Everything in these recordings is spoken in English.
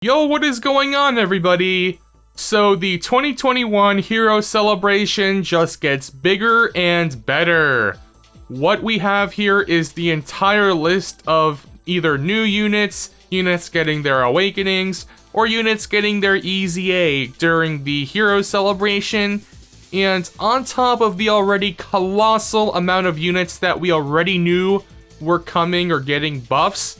Yo, what is going on, everybody? So the 2021 Hero Celebration just gets bigger and better. What we have here is the entire list of either new units, units getting their awakenings, or units getting their EZA during the Hero Celebration. And on top of the already colossal amount of units that we already knew were coming or getting buffs,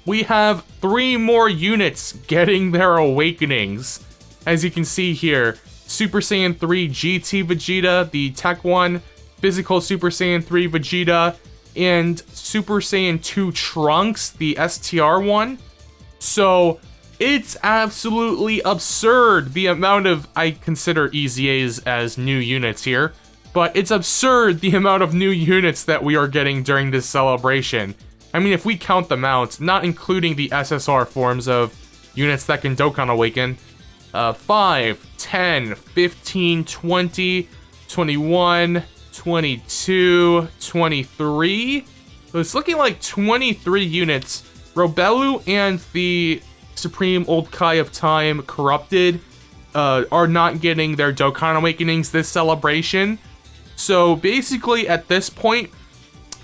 we have 3 more units getting their awakenings. As you can see here, Super Saiyan 3 GT Vegeta, the Tech one, Physical Super Saiyan 3 Vegeta, and Super Saiyan 2 Trunks, the STR one. So it's absolutely absurd the amount of, I consider EZAs as new units here, but it's absurd the amount of new units that we are getting during this celebration. I mean, if we count them out, not including the SSR forms of units that can Dokkan awaken, 5, 10, 15, 20, 21, 22, 23. So it's looking like 23 units. Robelu and the Supreme Old Kai of Time Corrupted are not getting their Dokkan awakenings this celebration. So basically at this point,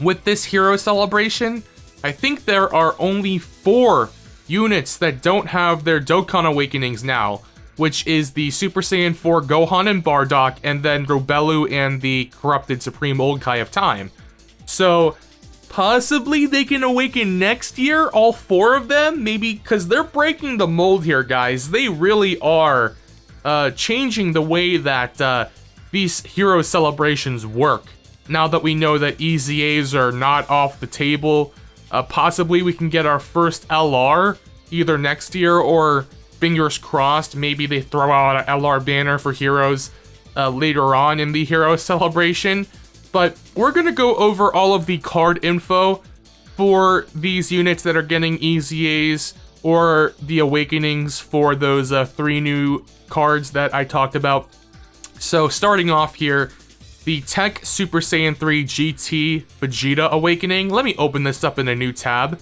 with this Hero Celebration, I think there are only 4 units that don't have their Dokkan awakenings now, which is the Super Saiyan 4 Gohan and Bardock, and then Robelu and the Corrupted Supreme Old Kai of Time. So possibly they can awaken next year, all 4 of them, maybe, because they're breaking the mold here, guys. They really are changing the way that these Hero Celebrations work. Now that we know that EZAs are not off the table, possibly we can get our first LR either next year, or fingers crossed, maybe they throw out an LR banner for heroes later on in the Hero Celebration. But we're going to go over all of the card info for these units that are getting EZAs or the awakenings for those 3 new cards that I talked about. So starting off here, the TEQ Super Saiyan 3 GT Vegeta awakening. Let me open this up in a new tab.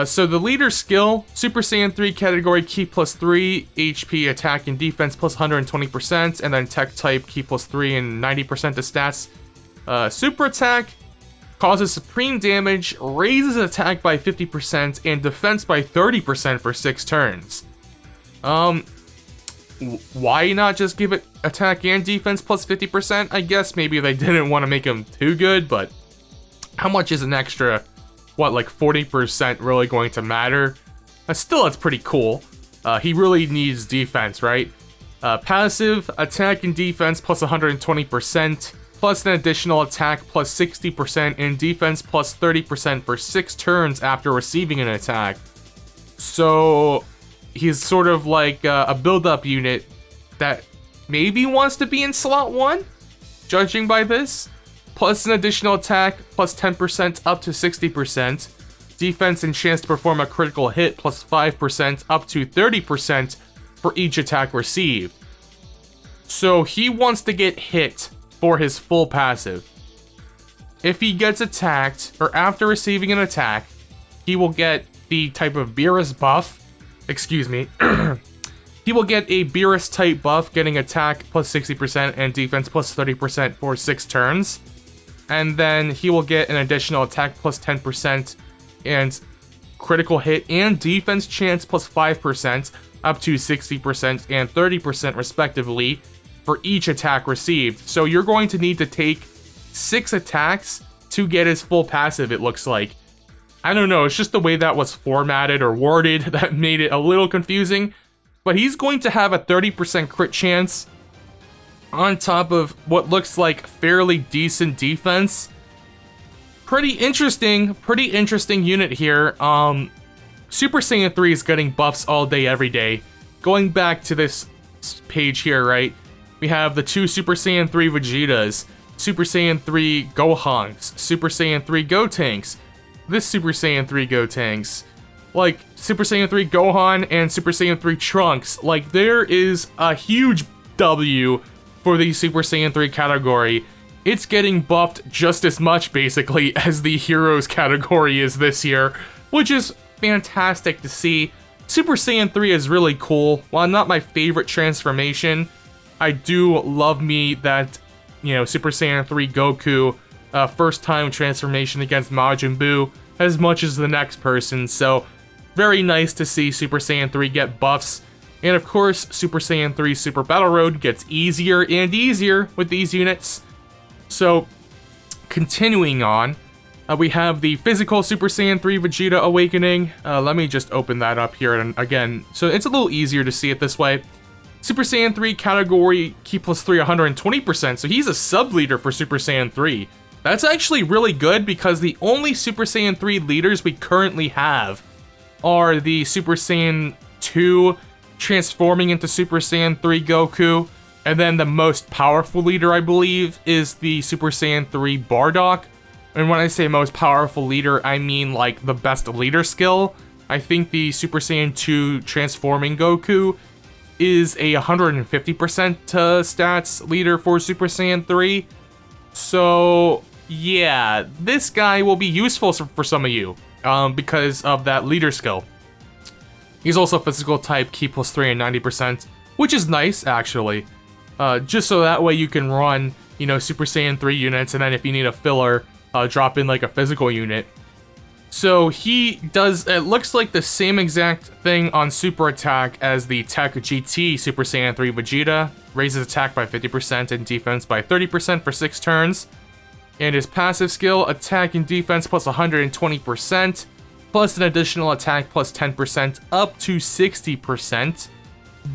So the leader skill, Super Saiyan 3 category Ki plus 3, HP, attack, and defense plus 120%, and then tech type Ki plus 3 and 90% to stats. Super attack causes supreme damage, raises attack by 50%, and defense by 30% for 6 turns. Why not just give it attack and defense plus 50%? I guess maybe they didn't want to make him too good, but how much is an extra, what, like 40% really going to matter? Still, that's pretty cool. He really needs defense, right? Passive, attack and defense plus 120%, plus an additional attack plus 60% and defense plus 30% for 6 turns after receiving an attack. So he's sort of like a build-up unit that maybe wants to be in slot 1, judging by this. Plus an additional attack, plus 10% up to 60%. Defense and chance to perform a critical hit, plus 5% up to 30% for each attack received. So he wants to get hit for his full passive. If he gets attacked, or after receiving an attack, he will get the type of Beerus buff. Excuse me. He will get a Beerus type buff, getting attack plus 60% and defense plus 30% for 6 turns. And then he will get an additional attack plus 10% and critical hit and defense chance plus 5% up to 60% and 30% respectively for each attack received. So you're going to need to take 6 attacks to get his full passive, it looks like. I don't know, it's just the way that was formatted or worded that made it a little confusing. But he's going to have a 30% crit chance on top of what looks like fairly decent defense. Pretty interesting unit here. Super Saiyan 3 is getting buffs all day, every day. Going back to this page here, right? We have the 2 Super Saiyan 3 Vegetas, Super Saiyan 3 Gohans, Super Saiyan 3 Gotenks, this Super Saiyan 3 Gotenks, like Super Saiyan 3 Gohan and Super Saiyan 3 Trunks. Like, there is a huge W for the Super Saiyan 3 category. It's getting buffed just as much, basically, as the Heroes category is this year, which is fantastic to see. Super Saiyan 3 is really cool. While not my favorite transformation, I do love me that, you know, Super Saiyan 3 Goku, first time transformation against Majin Buu, as much as the next person, so very nice to see Super Saiyan 3 get buffs. And of course, Super Saiyan 3 Super Battle Road gets easier and easier with these units. So, continuing on, we have the physical Super Saiyan 3 Vegeta Awakening. Let me just open that up here and again, so it's a little easier to see it this way. Super Saiyan 3 category Ki plus 3 120%, so he's a sub-leader for Super Saiyan 3. That's actually really good because the only Super Saiyan 3 leaders we currently have are the Super Saiyan 2 transforming into Super Saiyan 3 Goku, and then the most powerful leader, I believe, is the Super Saiyan 3 Bardock. And when I say most powerful leader, I mean like the best leader skill. I think the Super Saiyan 2 transforming Goku is a 150% stats leader for Super Saiyan 3. So yeah, this guy will be useful for some of you because of that leader skill. He's also physical type Ki plus 3 and 90%, which is nice actually. Just so that way you can run, you know, Super Saiyan 3 units, and then if you need a filler, drop in like a physical unit. So he does, it looks like the same exact thing on super attack as the TEQ GT Super Saiyan 3 Vegeta. Raises attack by 50% and defense by 30% for 6 turns. And his passive skill, attack and defense plus 120%, plus an additional attack plus 10% up to 60%.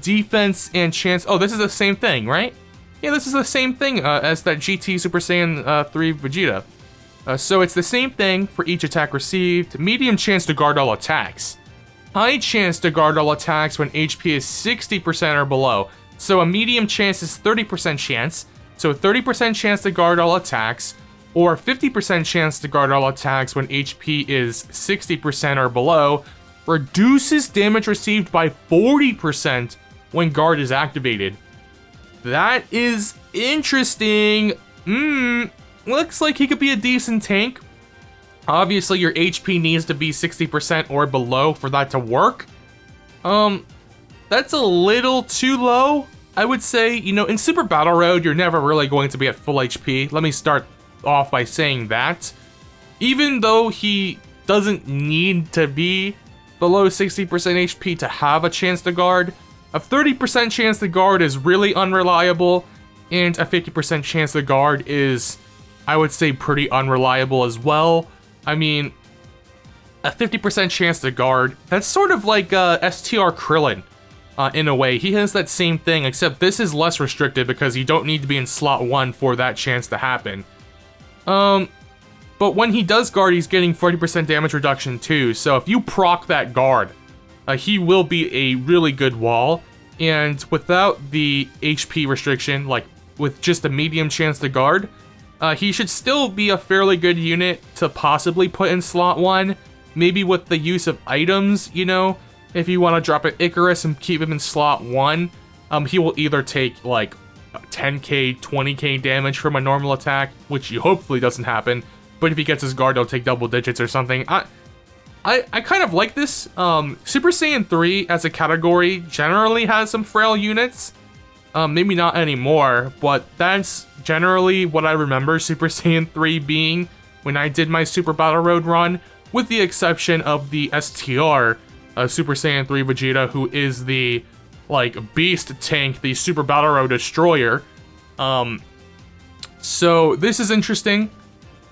Defense and chance, oh, this is the same thing, right? Yeah, this is the same thing as that GT Super Saiyan 3 Vegeta. So it's the same thing for each attack received. Medium chance to guard all attacks. High chance to guard all attacks when HP is 60% or below. So a medium chance is 30% chance. So 30% chance to guard all attacks, or 50% chance to guard all attacks when HP is 60% or below. Reduces damage received by 40% when guard is activated. That is interesting. Looks like he could be a decent tank. Obviously, your HP needs to be 60% or below for that to work. That's a little too low, I would say. You know, in Super Battle Road, you're never really going to be at full HP. Let me start off by saying that. Even though he doesn't need to be below 60% HP to have a chance to guard, a 30% chance to guard is really unreliable, and a 50% chance to guard is, I would say, pretty unreliable as well. I mean, a 50% chance to guard, that's sort of like STR Krillin in a way. He has that same thing, except this is less restricted because you don't need to be in slot 1 for that chance to happen. But when he does guard, he's getting 40% damage reduction too, so if you proc that guard, he will be a really good wall, and without the HP restriction, like with just a medium chance to guard, he should still be a fairly good unit to possibly put in slot 1, maybe with the use of items, you know, if you want to drop an Icarus and keep him in slot 1, he will either take like 10k, 20k damage from a normal attack, which hopefully doesn't happen, but if he gets his guard, he'll take double digits or something. I kind of like this. Super Saiyan 3 as a category generally has some frail units. Maybe not anymore, but that's generally what I remember Super Saiyan 3 being when I did my Super Battle Road run, with the exception of the STR Super Saiyan 3 Vegeta, who is the like beast tank, the Super Battle Road destroyer. So this is interesting.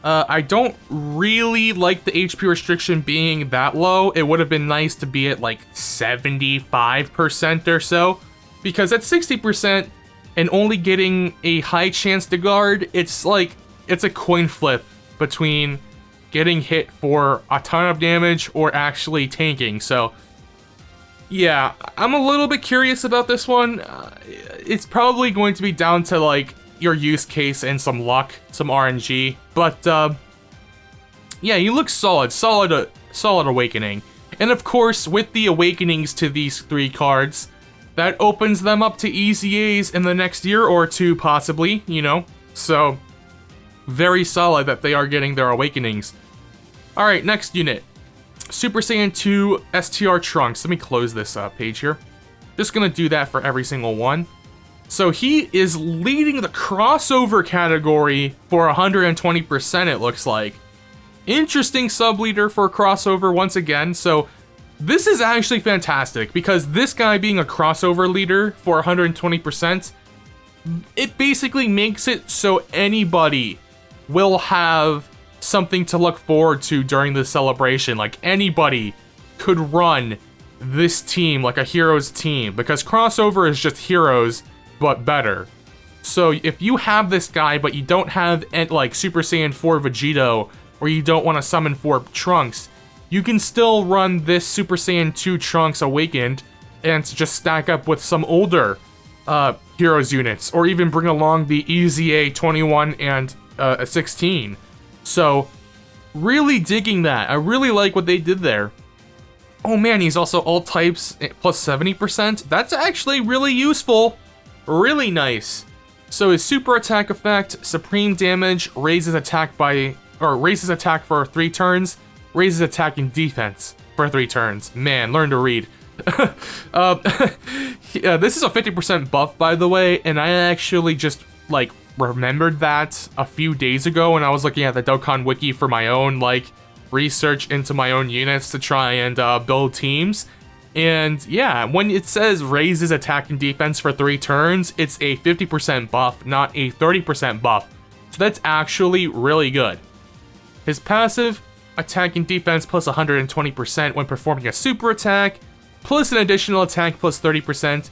I don't really like the HP restriction being that low. It would have been nice to be at like 75% or so, because at 60% and only getting a high chance to guard, it's like, it's a coin flip between getting hit for a ton of damage or actually tanking. So yeah, I'm a little bit curious about this one. It's probably going to be down to like your use case and some luck, some RNG, but yeah, he looks solid awakening. And of course, with the awakenings to these 3 cards, that opens them up to EZAs in the next year or 2 possibly, you know, so very solid that they are getting their awakenings. Alright, next unit. Super Saiyan 2 STR Trunks. Let me close this page here. Just gonna do that for every single one. So he is leading the crossover category for 120%, it looks like. Interesting sub-leader for a crossover once again. So this is actually fantastic because this guy being a crossover leader for 120%, it basically makes it so anybody will have something to look forward to during the celebration. Like anybody could run this team like a heroes team because crossover is just heroes but better. So if you have this guy but you don't have like Super Saiyan 4 Vegeta or you don't want to summon 4 Trunks, you can still run this Super Saiyan 2 Trunks Awakened and just stack up with some older heroes units, or even bring along the EZA 21 and 16. So really digging that. I really like what they did there. Oh man, he's also all types plus 70%. That's actually really useful. Really nice. So his super attack effect, supreme damage, raises attack for 3 turns, raises attack and defense for 3 turns. Man, learn to read. This is a 50% buff, by the way, and I actually just like remembered that a few days ago when I was looking at the Dokkan wiki for my own like research into my own units to try and build teams. And yeah, when it says raises attack and defense for 3 turns, it's a 50% buff, not a 30% buff. So that's actually really good. His passive, attack and defense plus 120% when performing a super attack, plus an additional attack plus 30%,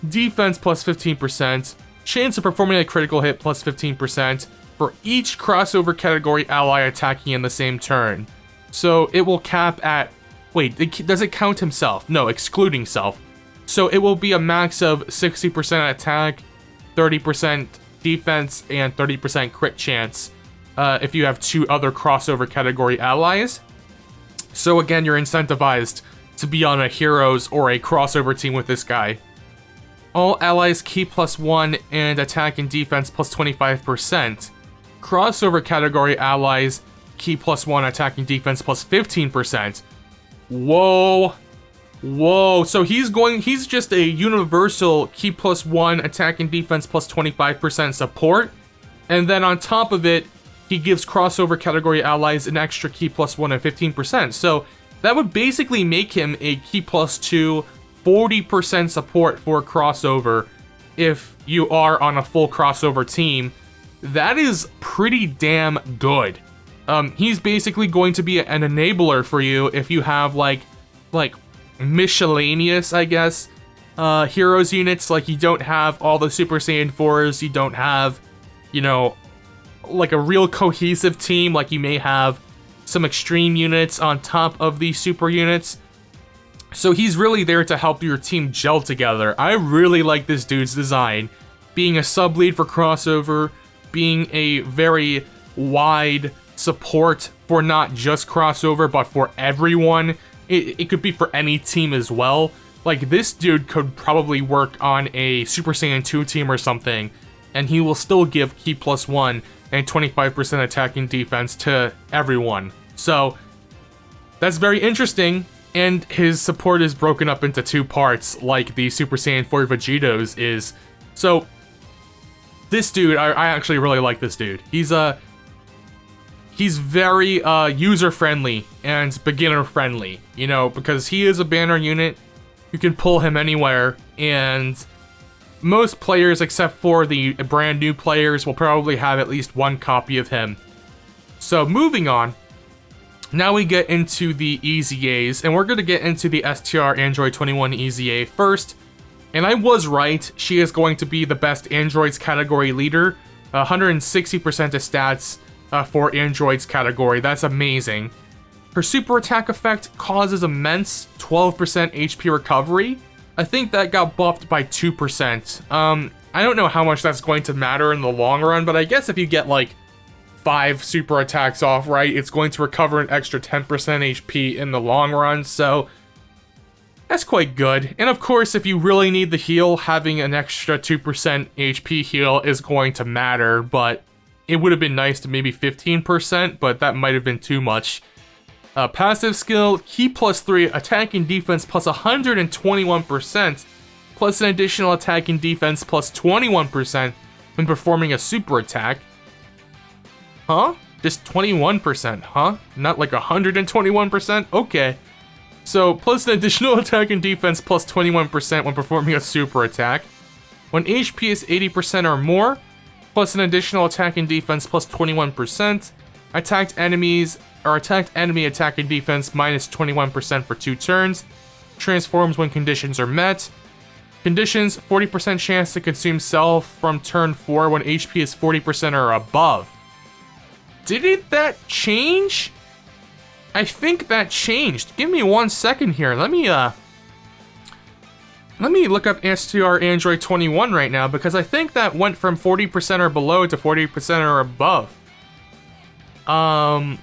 defense plus 15%, chance of performing a critical hit plus 15% for each crossover category ally attacking in the same turn. So it will cap at... Wait, does it count himself? No, excluding self. So it will be a max of 60% attack, 30% defense, and 30% crit chance if you have 2 other crossover category allies. So again, you're incentivized to be on a heroes or a crossover team with this guy. All allies keep +1 and attack and defense plus 25%. Crossover category allies keep +1, attack and defense plus 15%. Whoa. Whoa. So he's just a universal key +1, attack and defense plus 25% support. And then on top of it, he gives crossover category allies an extra key +1 and 15%. So that would basically make him a key +2, 40% support for crossover if you are on a full crossover team. That is pretty damn good. He's basically going to be an enabler for you if you have like miscellaneous, I guess, heroes units. Like you don't have all the Super Saiyan 4s, you don't have, you know, like a real cohesive team, like you may have some extreme units on top of these super units. So he's really there to help your team gel together. I really like this dude's design. Being a sub-lead for crossover, being a very wide support for not just crossover, but for everyone. It could be for any team as well. Like this dude could probably work on a Super Saiyan 2 team or something, and he will still give key +1 and 25% attacking defense to everyone. So that's very interesting. And his support is broken up into 2 parts, like the Super Saiyan 4 Vegeta's is. So this dude, I actually really like this dude. He's very user-friendly and beginner-friendly, you know, because he is a banner unit. You can pull him anywhere, and most players, except for the brand new players, will probably have at least 1 copy of him. So moving on. Now we get into the EZAs, and we're going to get into the STR Android 21 EZA first. And I was right, she is going to be the best Androids category leader. 160% of stats for Androids category, that's amazing. Her super attack effect causes immense 12% HP recovery. I think that got buffed by 2%. I don't know how much that's going to matter in the long run, but I guess if you get like 5 super attacks off, right, it's going to recover an extra 10% HP in the long run, so that's quite good. And of course, if you really need the heal, having an extra 2% HP heal is going to matter, but it would have been nice to maybe 15%, but that might have been too much. Passive skill, Ki +3, attack and defense plus 121%, plus an additional attack and defense plus 21% when performing a super attack. Huh? Just 21%, huh? Not like 121%? Okay. So, plus an additional attack and defense plus 21% when performing a super attack. When HP is 80% or more, plus an additional attack and defense plus 21%. Attacked enemies, or attacked enemy attack and defense minus 21% for 2 turns. Transforms when conditions are met. Conditions, 40% chance to consume self from turn 4 when HP is 40% or above. Didn't that change? I think that changed. Give me 1 second here. Let me look up STR Android 21 right now, because I think that went from 40% or below to 40% or above. Let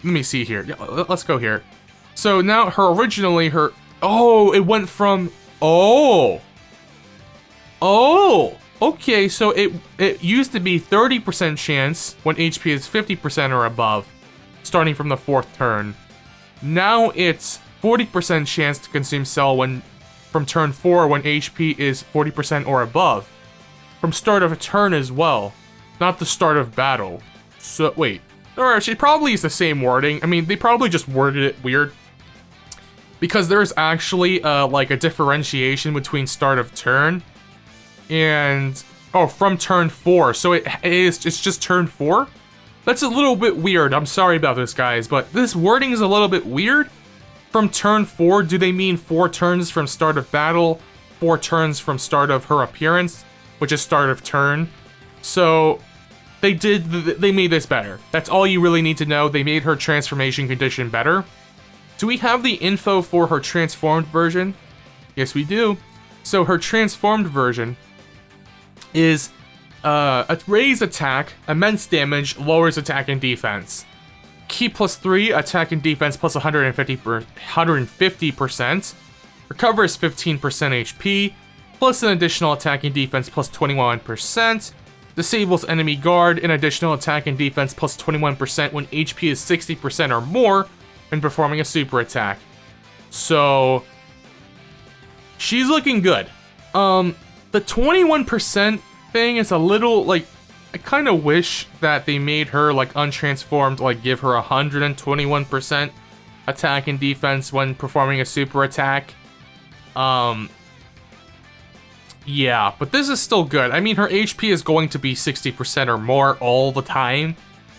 me see here. Yeah, let's go here. So now oh, it went from, okay, so it used to be 30% chance when HP is 50% or above, starting from the 4th turn. Now it's 40% chance to consume cell from turn 4 when HP is 40% or above. From start of a turn as well, not the start of battle. So, wait. Or actually, probably is the same wording. I mean, they probably just worded it weird. Because there's actually, like, a differentiation between start of turn and... Oh, from turn 4. So it's just turn 4? That's a little bit weird. I'm sorry about this, guys, but this wording is a little bit weird. From turn 4, do they mean 4 turns from start of battle, 4 turns from start of her appearance, which is start of turn? So they made this better. That's all you really need to know. They made her transformation condition better. Do we have the info for her transformed version? Yes, we do. So her transformed version is a raised attack, immense damage, lowers attack and defense. Ki +3, attack and defense plus 150%, recovers 15% HP, plus an additional attack and defense plus 21%, disables enemy guard, an additional attack and defense plus 21% when HP is 60% or more when performing a super attack. So, she's looking good. The 21% thing is a little, like, I kind of wish that they made her, like, untransformed, like, give her 121% attack and defense when performing a super attack. Yeah, but this is still good. I mean, her HP is going to be 60% or more all the time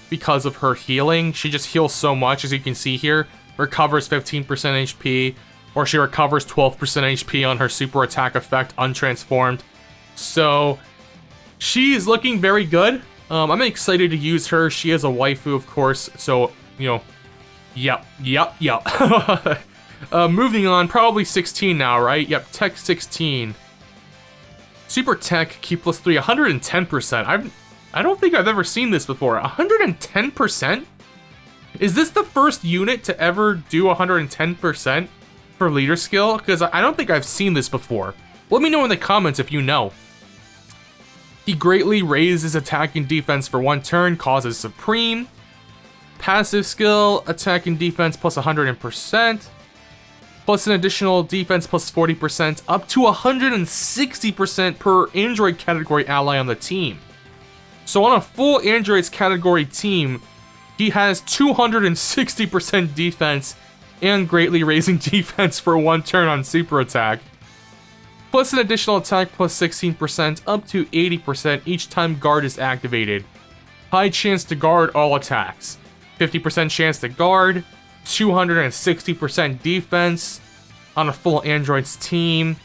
because of her healing. She just heals so much, as you can see here. Recovers 15% HP, or she recovers 12% HP on her super attack effect, untransformed. So, she's looking very good. I'm excited to use her. She is a waifu, of course, so, you know, yep. Moving on, probably 16 now, right? Yep, TEQ 16. Super TEQ, Ki +3, 110%. I don't think I've ever seen this before. 110%? Is this the first unit to ever do 110% for leader skill? Because I don't think I've seen this before. Let me know in the comments if you know. He greatly raises attack and defense for 1 turn, causes supreme. Passive skill, attack and defense plus 100%. Plus an additional defense plus 40%, up to 160% per Android category ally on the team. So on a full Androids category team, he has 260% defense and greatly raising defense for 1 turn on super attack. Plus an additional attack plus 16%, up to 80% each time guard is activated. High chance to guard all attacks. 50% chance to guard. 260% defense on a full Androids team.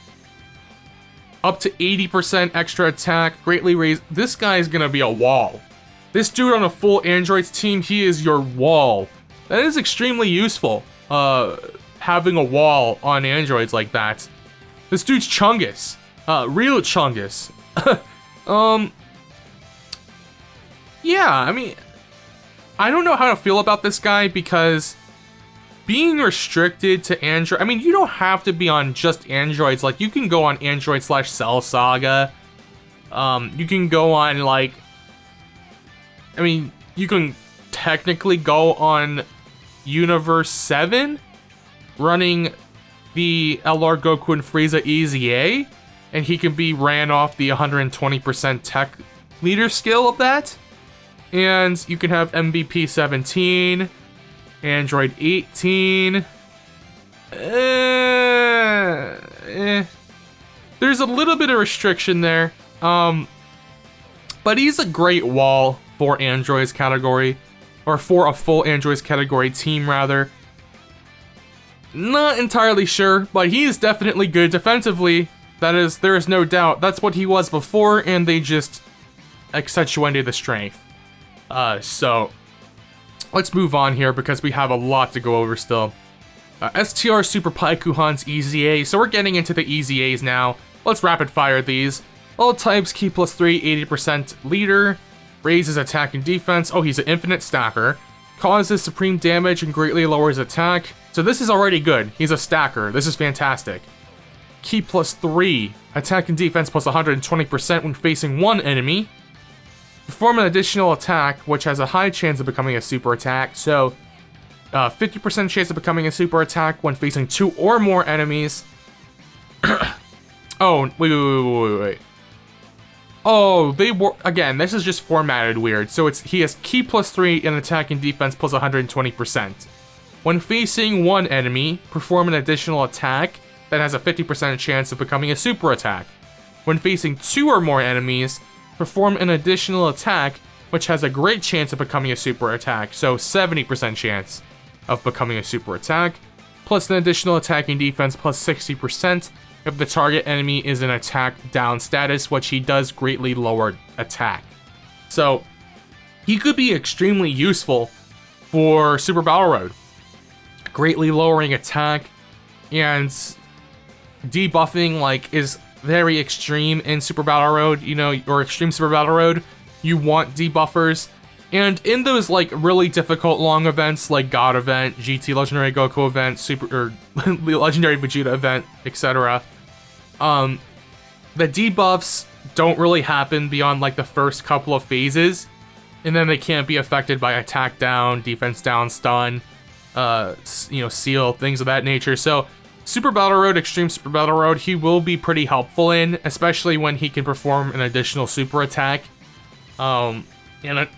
Up to 80% extra attack, greatly raised. This guy is gonna be a wall. This dude on a full Androids team, he is your wall. That is extremely useful, having a wall on Androids like that. This dude's Chungus. Real Chungus. Yeah, I mean, I don't know how to feel about this guy because being restricted to Android, I mean, you don't have to be on just Androids. Like, you can go on Android/Cell Saga. You can go on, like, I mean, you can technically go on Universe 7 running the LR Goku and Frieza EZA, and he can be ran off the 120% tech leader skill of that. And you can have MVP 17, Android 18. There's a little bit of restriction there, but he's a great wall for Android's category, or for a full Android's category team rather. Not entirely sure, but he is definitely good defensively. There is no doubt. That's what he was before, and they just accentuated the strength. So let's move on here because we have a lot to go over still. STR Super Paikuhan EZA. So we're getting into the EZAs now. Let's rapid fire these. All types, key +3, 80% leader. Raises attack and defense. Oh, he's an infinite stacker. Causes supreme damage and greatly lowers attack. So this is already good. He's a stacker. This is fantastic. Key +3. Attack and defense plus 120% when facing one enemy. Perform an additional attack, which has a high chance of becoming a super attack. So 50% chance of becoming a super attack when facing 2 or more enemies. Oh, wait. Oh, they were, again, this is just formatted weird. So he has key +3 and attack and defense plus 120%. When facing one enemy, perform an additional attack that has a 50% chance of becoming a super attack. When facing 2 or more enemies, perform an additional attack which has a great chance of becoming a super attack. So 70% chance of becoming a super attack, plus an additional attacking defense plus 60% if the target enemy is in attack down status, which he does greatly lower attack. So he could be extremely useful for Super Battle Road, greatly lowering attack, and debuffing like is very extreme in Super Battle Road, you know, or Extreme Super Battle Road. You want debuffers. And in those like really difficult long events like God event, GT Legendary Goku event, Super or Legendary Vegeta event, etc. The debuffs don't really happen beyond like the first couple of phases, and then they can't be affected by attack down, defense down, stun, seal, things of that nature. So Super Battle Road, Extreme Super Battle Road, he will be pretty helpful in, especially when he can perform an additional super attack. And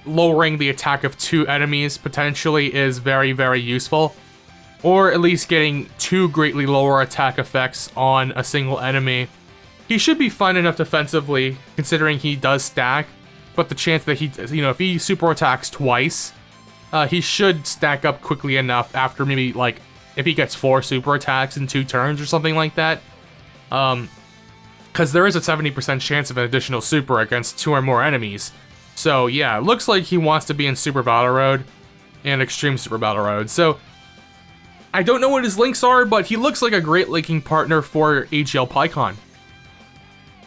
lowering the attack of 2 enemies potentially is very, very useful. Or at least getting 2 greatly lower attack effects on a single enemy. He should be fine enough defensively, considering he does stack, but the chance that he, if he super attacks twice, he should stack up quickly enough after maybe, like, if he gets 4 super attacks in 2 turns or something like that. Because there is a 70% chance of an additional super against 2 or more enemies. So yeah, it looks like he wants to be in Super Battle Road and Extreme Super Battle Road. So I don't know what his links are, but he looks like a great linking partner for AGL Baikon.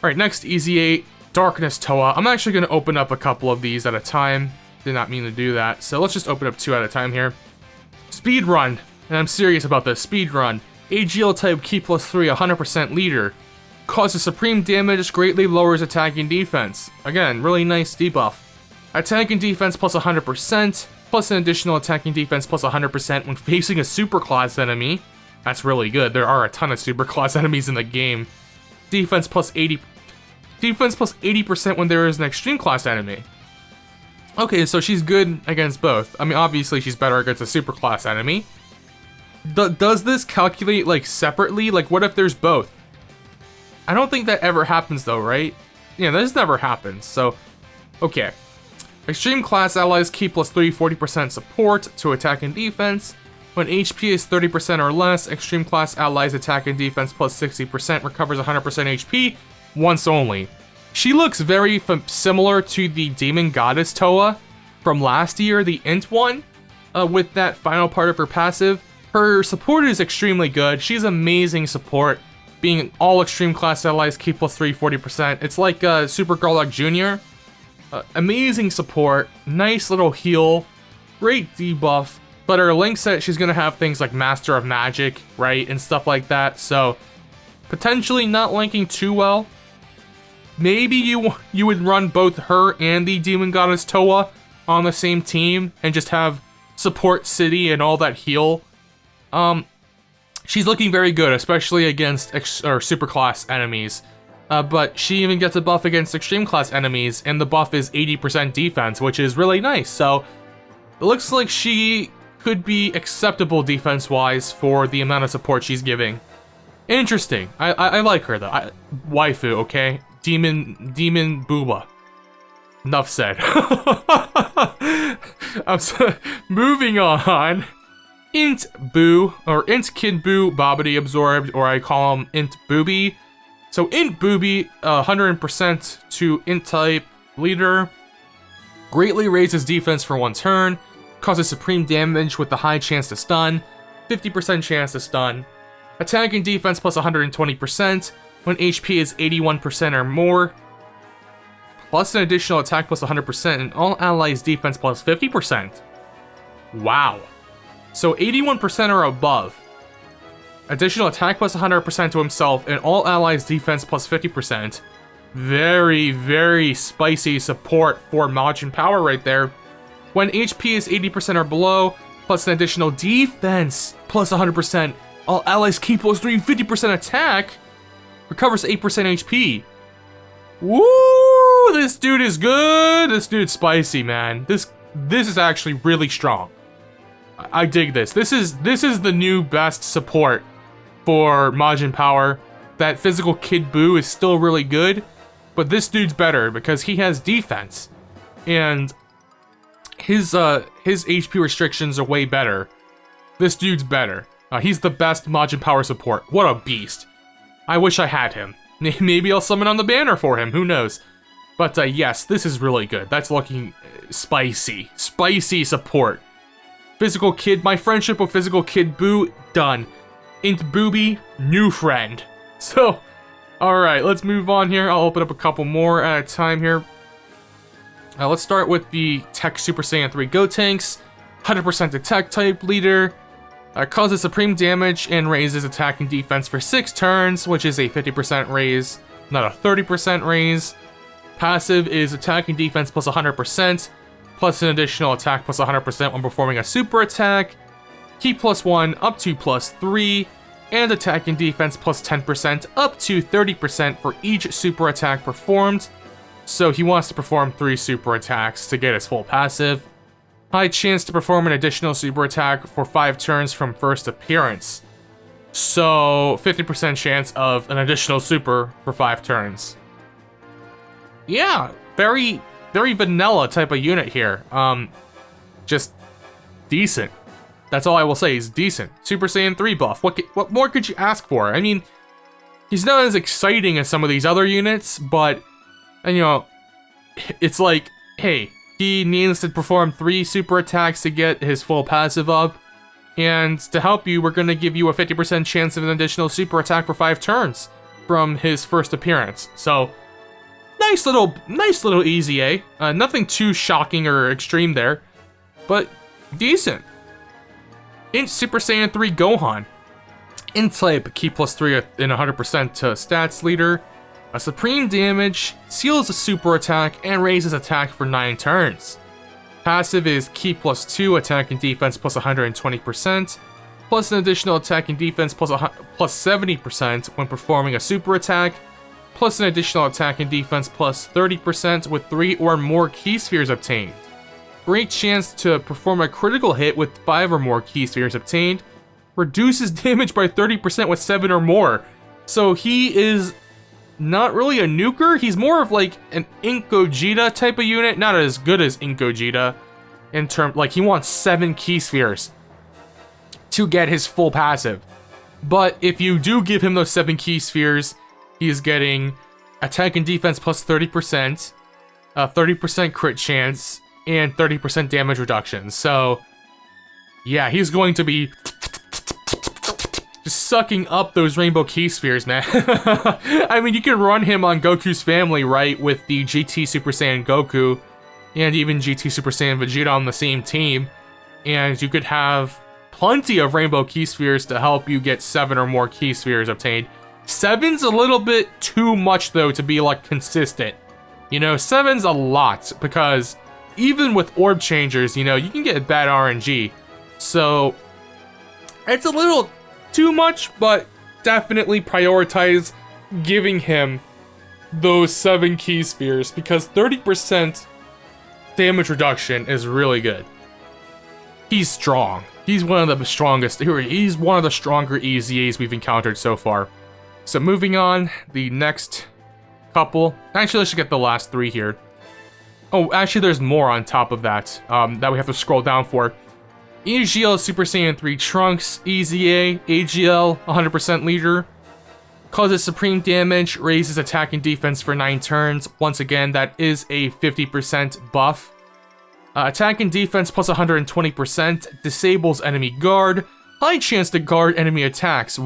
Alright, next EZA Darkness Towa. I'm actually going to open up a couple of these at a time. Did not mean to do that. So let's just open up 2 at a time here. Speedrun. And I'm serious about this. Speedrun. AGL type key +3, 100% leader. Causes supreme damage, greatly lowers attack and defense. Again, really nice debuff. Attack and defense plus 100%, plus an additional attack and defense plus 100% when facing a super class enemy. That's really good. There are a ton of super class enemies in the game. Defense plus 80% when there is an extreme class enemy. Okay, so she's good against both. I mean, obviously she's better against a super class enemy. Does this calculate like separately? Like, what if there's both? I don't think that ever happens though, right? Yeah, this never happens, so... Okay. Extreme class allies key +3, 40% support to attack and defense. When HP is 30% or less, extreme class allies attack and defense plus 60% recovers 100% HP once only. She looks very similar to the Demon Goddess Towa from last year, the INT one, with that final part of her passive. Her support is extremely good. She's amazing support. Being all extreme class allies key +3, 40%. It's like Super Garlock Jr. Amazing support, nice little heal, great debuff. But her link set, she's gonna have things like Master of Magic, right, and stuff like that. So potentially not linking too well. Maybe you would run both her and the Demon Goddess Towa on the same team and just have support city and all that heal, she's looking very good, especially against super class enemies. But she even gets a buff against extreme class enemies, and the buff is 80% defense, which is really nice. So it looks like she could be acceptable defense-wise for the amount of support she's giving. Interesting. I like her though. Waifu, okay? Demon Booba. Enough said. Moving on. INT Buu, or INT Kid Buu, Babadi absorbed, or I call him INT Booby. So INT Booby, 100% to INT type leader. Greatly raises defense for one turn. Causes supreme damage with the high chance to stun. 50% chance to stun. Attack and defense plus 120% when HP is 81% or more. Plus an additional attack plus 100% and all allies defense plus 50%. Wow. So 81% or above. Additional attack plus 100% to himself and all allies defense plus 50%. Very, very spicy support for Majin Power right there. When HP is 80% or below, plus an additional defense plus 100%. All allies keep plus 3 50% attack. Recovers 8% HP. Woo! This dude is good. This dude's spicy, man. This is actually really strong. I dig this. This is the new best support for Majin Power. That physical Kid Buu is still really good, but this dude's better because he has defense, and his HP restrictions are way better. This dude's better. He's the best Majin Power support. What a beast. I wish I had him. Maybe I'll summon on the banner for him, who knows. But yes, this is really good. That's looking spicy. Spicy support. Physical Kid, my friendship with Physical Kid Buu, done. INT Booby, new friend. So, alright, let's move on here. I'll open up a couple more at a time here. Let's start with the TEQ Super Saiyan 3 Gotenks. 100% attack type leader. Causes supreme damage and raises attack and defense for 6 turns, which is a 50% raise, not a 30% raise. Passive is attack and defense plus 100%, plus an additional attack plus 100% when performing a super attack. Key plus 1 up to plus 3, and attack and defense plus 10% up to 30% for each super attack performed. So he wants to perform 3 super attacks to get his full passive. High chance to perform an additional super attack for 5 turns from first appearance. So 50% chance of an additional super for 5 turns. Yeah, very, very vanilla type of unit here. Just decent. That's all I will say, he's decent. Super Saiyan 3 buff, what more could you ask for? I mean, he's not as exciting as some of these other units, but, and, you know, it's like, hey, he needs to perform 3 super attacks to get his full passive up, and to help you, we're going to give you a 50% chance of an additional super attack for 5 turns from his first appearance. So, nice little EZA. Nothing too shocking or extreme there, but decent. INT Super Saiyan 3 Gohan. INT type, key plus 3 and 100% to stats leader. A supreme damage, seals a super attack, and raises attack for 9 turns. Passive is key plus 2, attack and defense plus 120%, plus an additional attack and defense plus 70% when performing a super attack, plus an additional attack and defense plus 30% with 3 or more key spheres obtained. Great chance to perform a critical hit with 5 or more key spheres obtained. Reduces damage by 30% with 7 or more. So he is not really a nuker, he's more of like an INT Gogeta type of unit, not as good as INT Gogeta in terms, like he wants 7 key spheres to get his full passive. But if you do give him those 7 key spheres, he is getting attack and defense plus 30%, 30% crit chance, and 30% damage reduction. So yeah, he's going to be just sucking up those rainbow key spheres, man. I mean, you can run him on Goku's family, right, with the GT Super Saiyan Goku and even GT Super Saiyan Vegeta on the same team, and you could have plenty of rainbow key spheres to help you get 7 or more key spheres obtained. 7's a little bit too much, though, to be, like, consistent. You know, 7's a lot, because even with orb changers, you know, you can get bad RNG. So it's a little too much, but definitely prioritize giving him those 7 key spheres, because 30% damage reduction is really good. He's strong. He's one of the strongest. He's one of the stronger EZAs we've encountered so far. So moving on, the next couple. Actually, let's just get the last 3 here. Oh, actually, there's more on top of that that we have to scroll down for. AGL Super Saiyan 3 Trunks EZA, AGL 100% leader. Causes supreme damage, raises attack and defense for 9 turns. Once again, that is a 50% buff. Attack and defense plus 120%. Disables enemy guard. High chance to guard enemy attacks.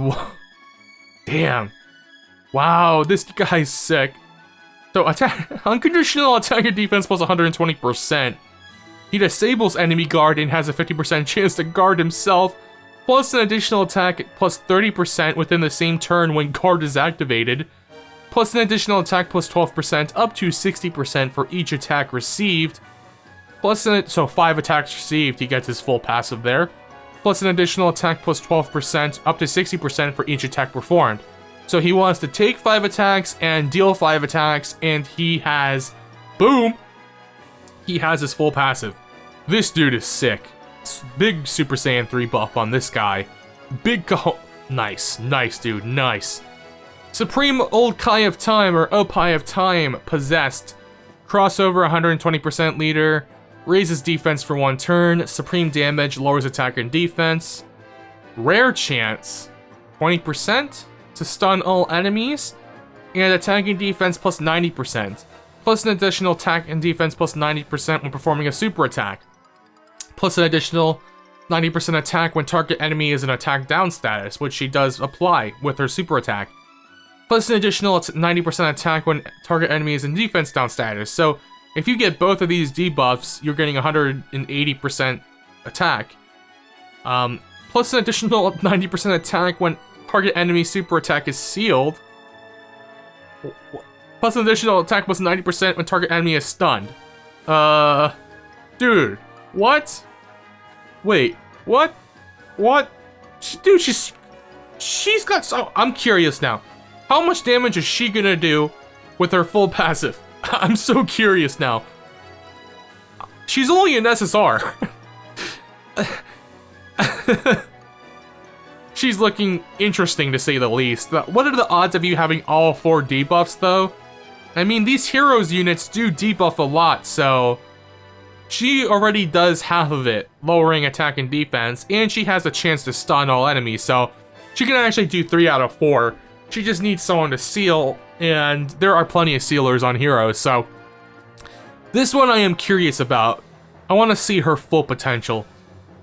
Damn. Wow, this guy's sick. So unconditional attack and defense plus 120%. He disables enemy guard and has a 50% chance to guard himself, plus an additional attack plus 30% within the same turn when guard is activated, plus an additional attack plus 12% up to 60% for each attack received, so 5 attacks received, he gets his full passive there, plus an additional attack plus 12% up to 60% for each attack performed. So he wants to take 5 attacks and deal 5 attacks, and he has, boom, he has his full passive. This dude is sick. Big Super Saiyan 3 buff on this guy. Nice, dude, nice. Supreme Old Kai of Time, or Opie of Time, possessed. Crossover 120% leader. Raises defense for 1 turn. Supreme damage, lowers attack and defense. Rare chance, 20% to stun all enemies. And attack and defense plus 90%. Plus an additional attack and defense plus 90% when performing a super attack. Plus an additional 90% attack when target enemy is in attack down status, which she does apply with her super attack. Plus an additional 90% attack when target enemy is in defense down status. So if you get both of these debuffs, you're getting 180% attack. Plus an additional 90% attack when target enemy super attack is sealed. Plus an additional attack plus 90% when target enemy is stunned. Dude, what? Wait, what? What? Dude, she's got so. I'm curious now. How much damage is she gonna do with her full passive? I'm so curious now. She's only an SSR. She's looking interesting to say the least. What are the odds of you having all 4 debuffs though? I mean, these heroes units do debuff a lot, so she already does half of it, lowering attack and defense, and she has a chance to stun all enemies, so she can actually do 3 out of 4. She just needs someone to seal, and there are plenty of sealers on heroes, so this one I am curious about. I want to see her full potential.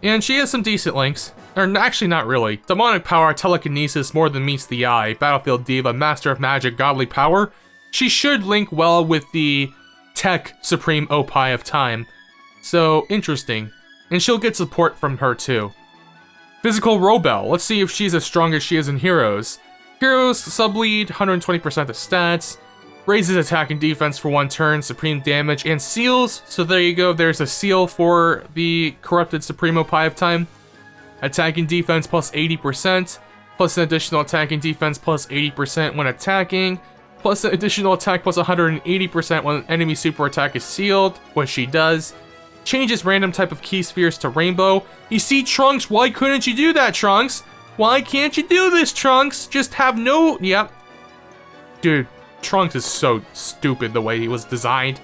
And she has some decent links. Or actually not really. Demonic power, telekinesis, more than meets the eye, battlefield diva, master of magic, godly power. She should link well with the TEQ Supreme Opie of Time. So, interesting. And she'll get support from her too. Physical Robel. Let's see if she's as strong as she is in Heroes. Heroes, sub-lead, 120% of stats. Raises attack and defense for 1 turn, supreme damage, and seals. So there you go, there's a seal for the Corrupted Supreme Opie of Time. Attack and defense plus 80%. Plus an additional attack and defense plus 80% when attacking. Plus an additional attack plus 180% when an enemy super attack is sealed, which she does. Changes random type of key spheres to rainbow. You see, Trunks, why couldn't you do that, Trunks? Why can't you do this, Trunks? Just have no... Yep. Dude, Trunks is so stupid the way he was designed.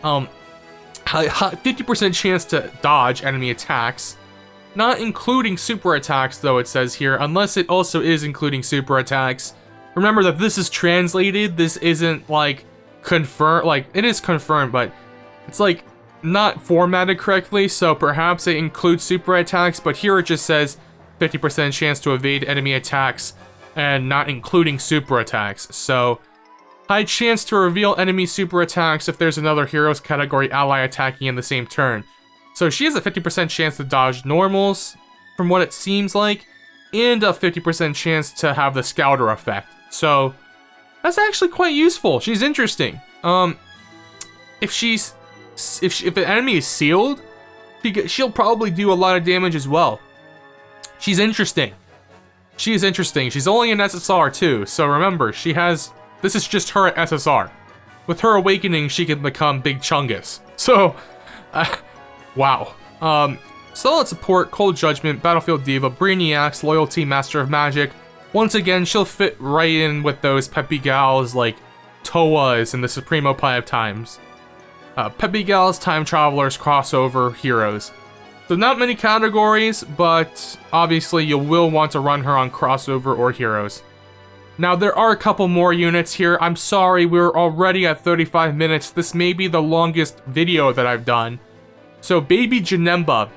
50% chance to dodge enemy attacks. Not including super attacks, though, it says here, unless it also is including super attacks. Remember that this is translated, this isn't, like, confirmed, like, it is confirmed, but it's, like, not formatted correctly, so perhaps it includes super attacks, but here it just says 50% chance to evade enemy attacks, and not including super attacks, so high chance to reveal enemy super attacks if there's another heroes category ally attacking in the same turn. So she has a 50% chance to dodge normals, from what it seems like, and a 50% chance to have the scouter effect. So that's actually quite useful. She's interesting. If she's if an enemy is sealed, she'll probably do a lot of damage as well. She's interesting. She is interesting. She's only an SSR too, so remember, this is just her at SSR. With her awakening, she can become Big Chungus. So, wow. Solid support, Cold Judgment, Battlefield Diva, Brainiacs, Loyalty, Master of Magic. Once again, she'll fit right in with those peppy gals like Towas and the Supremo Pie of Times. Peppy gals, time travelers, crossover heroes. So not many categories, but obviously you will want to run her on crossover or heroes. Now there are a couple more units here. I'm sorry, we're already at 35 minutes. This may be the longest video that I've done. So Baby Janemba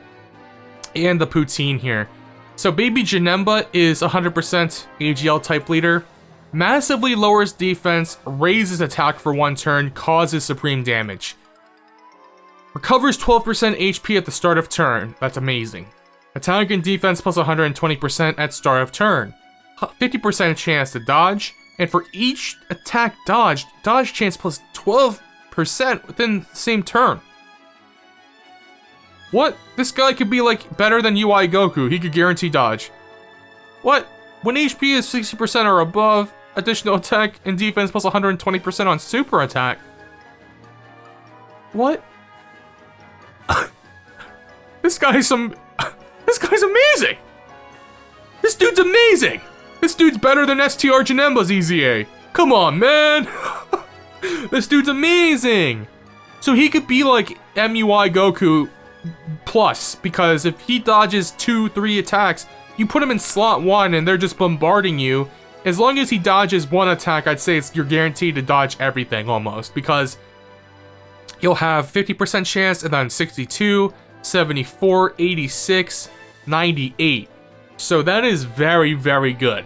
and the Putine here. So Baby Janemba is 100% AGL type leader. Massively lowers defense, raises attack for 1 turn, causes supreme damage. Recovers 12% HP at the start of turn. That's amazing. Attack and defense plus 120% at start of turn. 50% chance to dodge. And for each attack dodged, dodge chance plus 12% within the same turn. What? This guy could be like better than UI Goku. He could guarantee dodge. What? When HP is 60% or above, additional attack and defense plus 120% on super attack. What? This guy's amazing! This dude's amazing! This dude's better than STR Janemba's EZA. Come on, man! This dude's amazing! So he could be like MUI Goku plus, because if he dodges 2-3 attacks, you put him in slot 1 and they're just bombarding you. As long as he dodges 1 attack, I'd say you're guaranteed to dodge everything almost, because you'll have 50% chance and then 62, 74, 86, 98. So that is very, very good.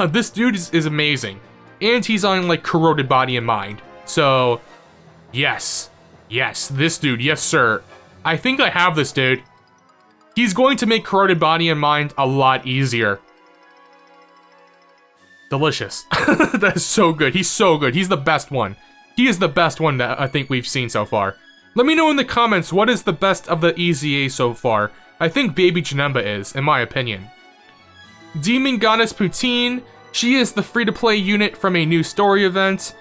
This dude is amazing. And he's on like corroded body and mind. So, yes. Yes, this dude, yes sir. I think I have this dude. He's going to make corroded body and mind a lot easier. Delicious. That is so good. He's so good. He's the best one. He is the best one that I think we've seen so far. Let me know in the comments what is the best of the EZA so far. I think Baby Janemba is, in my opinion. Demon Goddess Putine. She is the free-to-play unit from a new story event.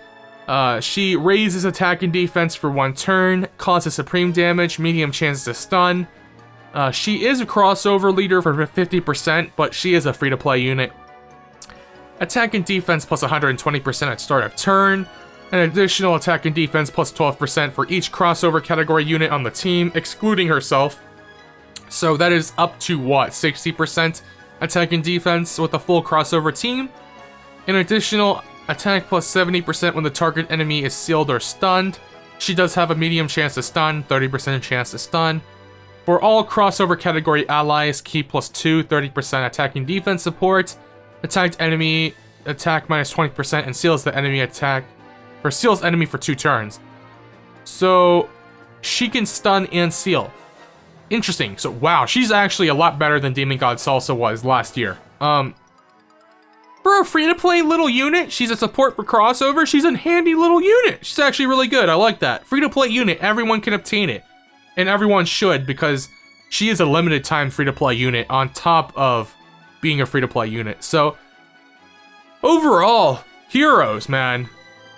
She raises attack and defense for 1 turn, causes supreme damage, medium chance to stun. She is a crossover leader for 50%, but she is a free-to-play unit. Attack and defense plus 120% at start of turn. An additional attack and defense plus 12% for each crossover category unit on the team, excluding herself. So that is up to what, 60% attack and defense with a full crossover team? An additional attack plus 70% when the target enemy is sealed or stunned. She does have a medium chance to stun, 30% chance to stun. For all crossover category allies, key plus 2, 30% attack and defense support. Attacked enemy attack minus 20% and seals the enemy attack. Or seals enemy for 2 turns. So she can stun and seal. Interesting. So wow, she's actually a lot better than Demon God Salsa was last year. For a free-to-play little unit, she's a support for crossover. She's a handy little unit. She's actually really good. I like that. Free-to-play unit, everyone can obtain it. And everyone should, because she is a limited time free-to-play unit on top of being a free-to-play unit. So overall, heroes, man.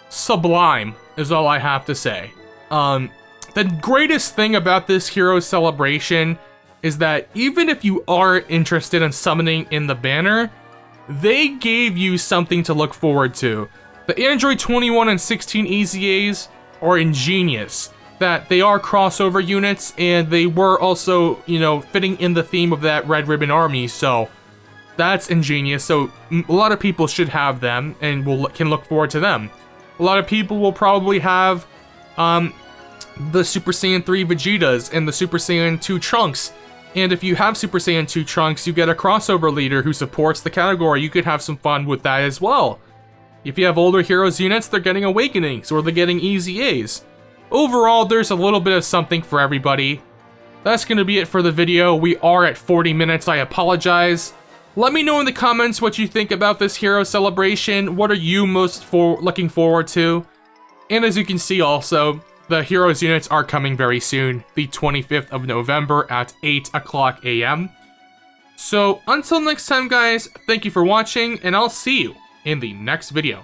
Sublime is all I have to say. The greatest thing about this hero celebration is that even if you are interested in summoning in the banner, they gave you something to look forward to. The Android 21 and 16 EZAs are ingenious, that they are crossover units and they were also, you know, fitting in the theme of that Red Ribbon Army, so that's ingenious. So a lot of people should have them and can look forward to them. A lot of people will probably have the Super Saiyan 3 Vegetas and the Super Saiyan 2 Trunks. And if you have Super Saiyan 2 Trunks, you get a crossover leader who supports the category. You could have some fun with that as well. If you have older heroes units, they're getting Awakenings or they're getting EZAs. Overall, there's a little bit of something for everybody. That's going to be it for the video. We are at 40 minutes. I apologize. Let me know in the comments what you think about this hero celebration. What are you most looking forward to? And as you can see also, The Heroes units are coming very soon, the 25th of November at 8 o'clock a.m. So until next time guys, thank you for watching, and I'll see you in the next video.